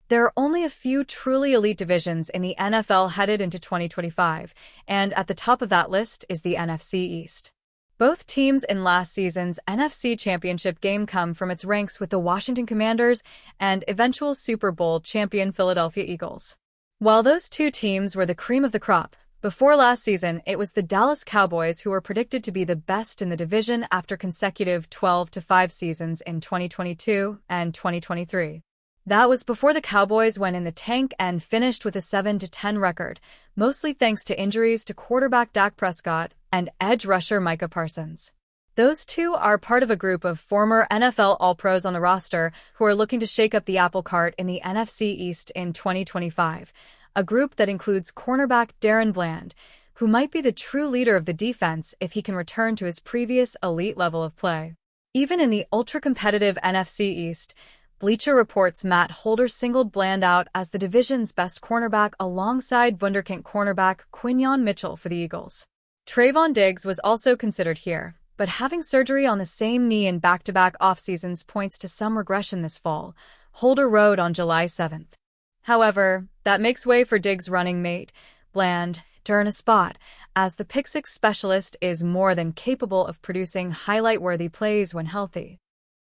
There are only a few truly elite divisions in the NFL headed into 2025, and at the top of that list is the NFC East. Both teams in last season's NFC Championship game come from its ranks with the Washington Commanders and eventual Super Bowl champion Philadelphia Eagles. While those two teams were the cream of the crop, before last season it was the Dallas Cowboys who were predicted to be the best in the division after consecutive 12-5 seasons in 2022 and 2023. That was before the Cowboys went in the tank and finished with a 7-10 record, mostly thanks to injuries to quarterback Dak Prescott and edge rusher Micah Parsons. Those two are part of a group of former NFL All-Pros on the roster who are looking to shake up the apple cart in the NFC East in 2025, a group that includes cornerback Darren Bland, who might be the true leader of the defense if he can return to his previous elite level of play. Even in the ultra-competitive NFC East, Bleacher Report's Matt Holder singled Bland out as the division's best cornerback alongside wunderkind cornerback Quinyon Mitchell for the Eagles. Trayvon Diggs was also considered here, but having surgery on the same knee in back-to-back off-seasons points to some regression this fall, Holder wrote on July 7th. However, that makes way for Diggs' running mate, Bland, to earn a spot, as the pick-six specialist is more than capable of producing highlight-worthy plays when healthy.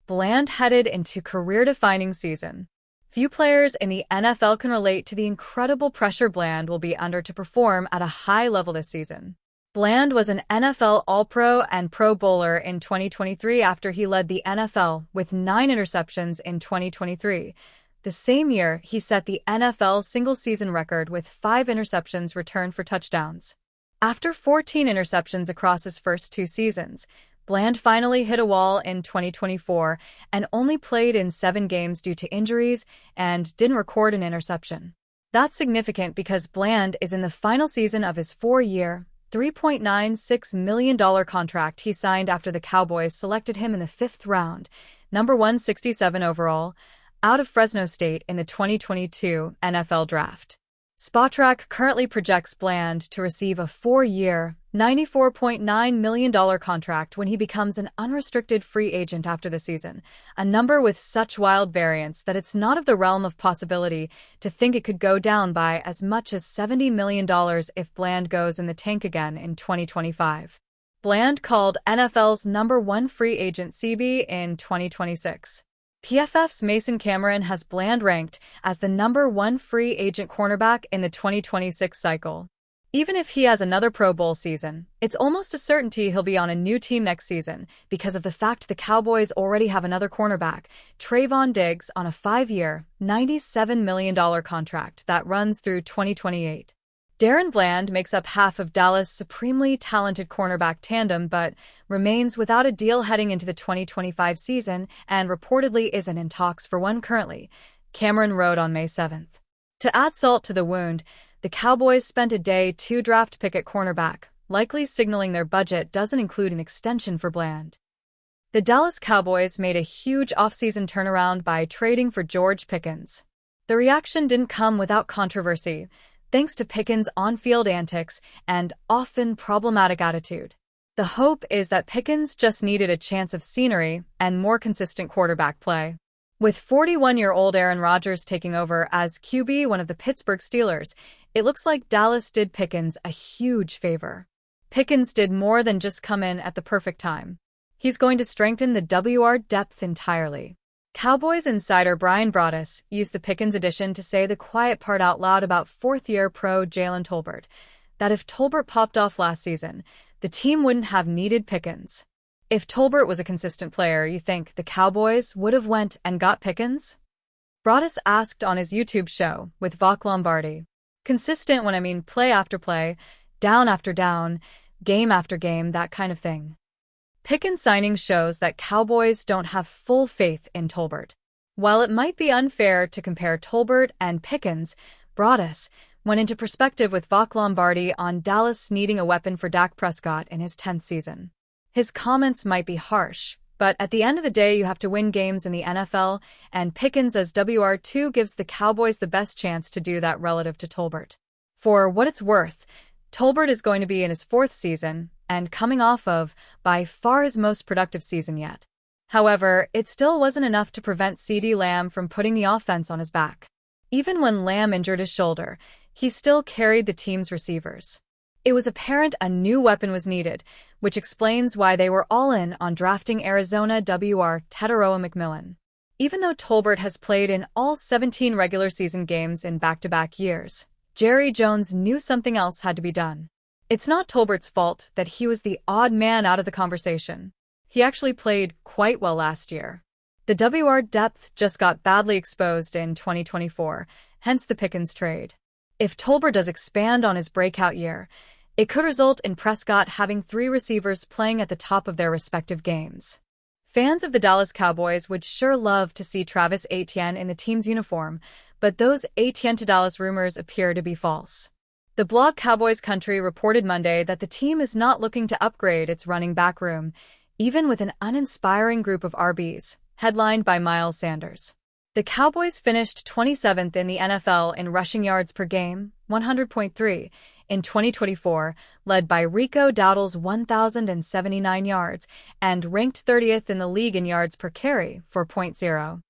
Bland headed into career-defining season. Few players in the NFL can relate to the incredible pressure Bland will be under to perform at a high level this season. Bland was an NFL All-Pro and Pro Bowler in 2023 after he led the NFL with 9 interceptions in 2023. The same year, he set the NFL single-season record with 5 interceptions returned for touchdowns. After 14 interceptions across his first 2 seasons, Bland finally hit a wall in 2024 and only played in 7 games due to injuries and didn't record an interception. That's significant because Bland is in the final season of his 4-year, $3.96 million contract he signed after the Cowboys selected him in the 5th round, number 167 overall, out of Fresno State in the 2022 NFL Draft. Spotrac currently projects Bland to receive a 4-year, $94.9 million contract when he becomes an unrestricted free agent after the season, a number with such wild variance that it's not of the realm of possibility to think it could go down by as much as $70 million if Bland goes in the tank again in 2025. Bland called NFL's number 1 free agent CB in 2026. PFF's Mason Cameron has Bland ranked as the number 1 free agent cornerback in the 2026 cycle. Even if he has another Pro Bowl season, it's almost a certainty he'll be on a new team next season because of the fact the Cowboys already have another cornerback, Trayvon Diggs, on a 5-year, $97 million contract that runs through 2028. Darren Bland makes up half of Dallas' supremely talented cornerback tandem but remains without a deal heading into the 2025 season and reportedly isn't in talks for one currently, Cameron wrote on May 7th. To add salt to the wound, the Cowboys spent a day 2 draft pick at cornerback, likely signaling their budget doesn't include an extension for Bland. The Dallas Cowboys made a huge offseason turnaround by trading for George Pickens. The reaction didn't come without controversy, thanks to Pickens' on-field antics and often problematic attitude. The hope is that Pickens just needed a chance of scenery and more consistent quarterback play. With 41-year-old Aaron Rodgers taking over as QB1 of the Pittsburgh Steelers, it looks like Dallas did Pickens a huge favor. Pickens did more than just come in at the perfect time. He's going to strengthen the WR depth entirely. Cowboys insider Brian Broaddus used the Pickens addition to say the quiet part out loud about 4th-year pro Jalen Tolbert, that if Tolbert popped off last season, the team wouldn't have needed Pickens. If Tolbert was a consistent player, you think the Cowboys would have went and got Pickens? Broaddus asked on his YouTube show with Vok Lombardi. Consistent when I mean play after play, down after down, game after game, that kind of thing. Pickens' signing shows that Cowboys don't have full faith in Tolbert. While it might be unfair to compare Tolbert and Pickens, Broaddus went into perspective with Vok Lombardi on Dallas needing a weapon for Dak Prescott in his 10th season. His comments might be harsh, but at the end of the day you have to win games in the NFL, and Pickens as WR2 gives the Cowboys the best chance to do that relative to Tolbert. For what it's worth, Tolbert is going to be in his 4th season, and coming off of, by far, his most productive season yet. However, it still wasn't enough to prevent CeeDee Lamb from putting the offense on his back. Even when Lamb injured his shoulder, he still carried the team's receivers. It was apparent a new weapon was needed, which explains why they were all in on drafting Arizona WR Teteroa McMillan. Even though Tolbert has played in all 17 regular season games in back-to-back years, Jerry Jones knew something else had to be done. It's not Tolbert's fault that he was the odd man out of the conversation. He actually played quite well last year. The WR depth just got badly exposed in 2024, hence the Pickens trade. If Tolbert does expand on his breakout year, it could result in Prescott having 3 receivers playing at the top of their respective games. Fans of the Dallas Cowboys would sure love to see Travis Etienne in the team's uniform, but those Etienne to Dallas rumors appear to be false. The blog Cowboys Country reported Monday that the team is not looking to upgrade its running back room, even with an uninspiring group of RBs, headlined by Miles Sanders. The Cowboys finished 27th in the NFL in rushing yards per game, 100.3, in 2024, led by Rico Dowdle's 1,079 yards, and ranked 30th in the league in yards per carry, 4.0.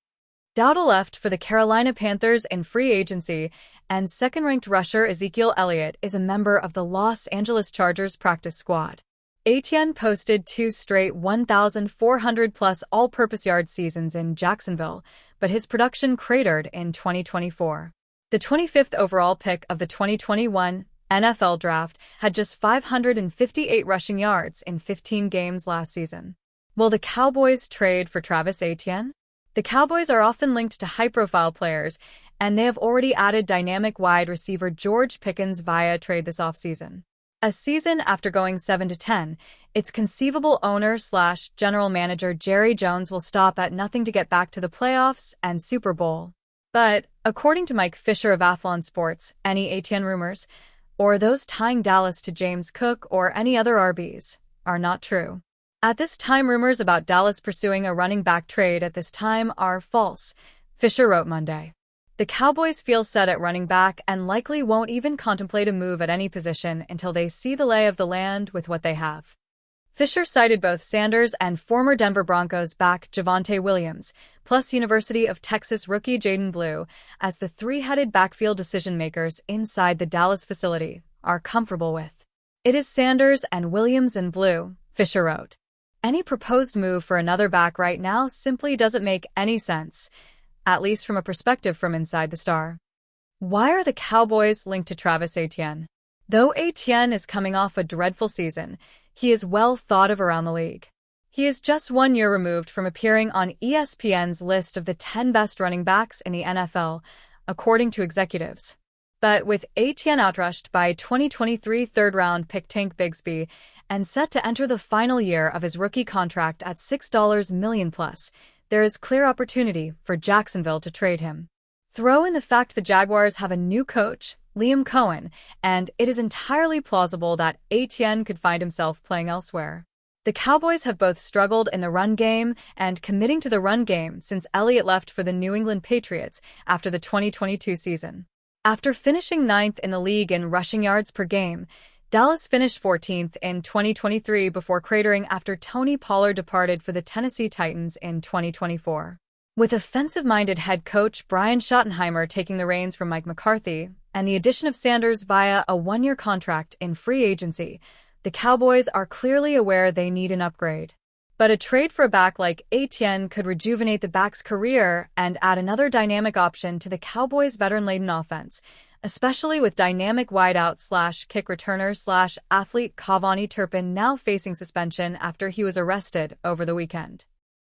Dowdle left for the Carolina Panthers in free agency, and second-ranked rusher Ezekiel Elliott is a member of the Los Angeles Chargers practice squad. Etienne posted 2 straight 1,400-plus all-purpose yard seasons in Jacksonville, but his production cratered in 2024. The 25th overall pick of the 2021 NFL Draft had just 558 rushing yards in 15 games last season. Will the Cowboys trade for Travis Etienne? The Cowboys are often linked to high-profile players, and they have already added dynamic wide receiver George Pickens via trade this offseason. A season after going 7-10, it's conceivable owner/general manager Jerry Jones will stop at nothing to get back to the playoffs and Super Bowl. But, according to Mike Fisher of Athlon Sports, any Etienne rumors, or those tying Dallas to James Cook or any other RBs, are not true. At this time, rumors about Dallas pursuing a running back trade at this time are false, Fisher wrote Monday. The Cowboys feel set at running back and likely won't even contemplate a move at any position until they see the lay of the land with what they have. Fisher cited both Sanders and former Denver Broncos back Javonte Williams, plus University of Texas rookie Jaden Blue, as the 3-headed backfield decision-makers inside the Dallas facility are comfortable with. It is Sanders and Williams and Blue, Fisher wrote. Any proposed move for another back right now simply doesn't make any sense, at least from a perspective from inside the star. Why are the Cowboys linked to Travis Etienne? Though Etienne is coming off a dreadful season, he is well thought of around the league. He is just 1 year removed from appearing on ESPN's list of the 10 best running backs in the NFL, according to executives. But with Etienne outrushed by 2023 third-round pick Tank Bigsby and set to enter the final year of his rookie contract at $6 million plus, there is clear opportunity for Jacksonville to trade him. Throw in the fact the Jaguars have a new coach, Liam Cohen, and it is entirely plausible that Etienne could find himself playing elsewhere. The Cowboys have both struggled in the run game and committing to the run game since Elliott left for the New England Patriots after the 2022 season. After finishing 9th in the league in rushing yards per game, Dallas finished 14th in 2023 before cratering after Tony Pollard departed for the Tennessee Titans in 2024. With offensive-minded head coach Brian Schottenheimer taking the reins from Mike McCarthy and the addition of Sanders via a 1-year contract in free agency, the Cowboys are clearly aware they need an upgrade. But a trade for a back like Etienne could rejuvenate the back's career and add another dynamic option to the Cowboys' veteran-laden offense, especially with dynamic wideout/kick returner/athlete Cavani Turpin now facing suspension after he was arrested over the weekend.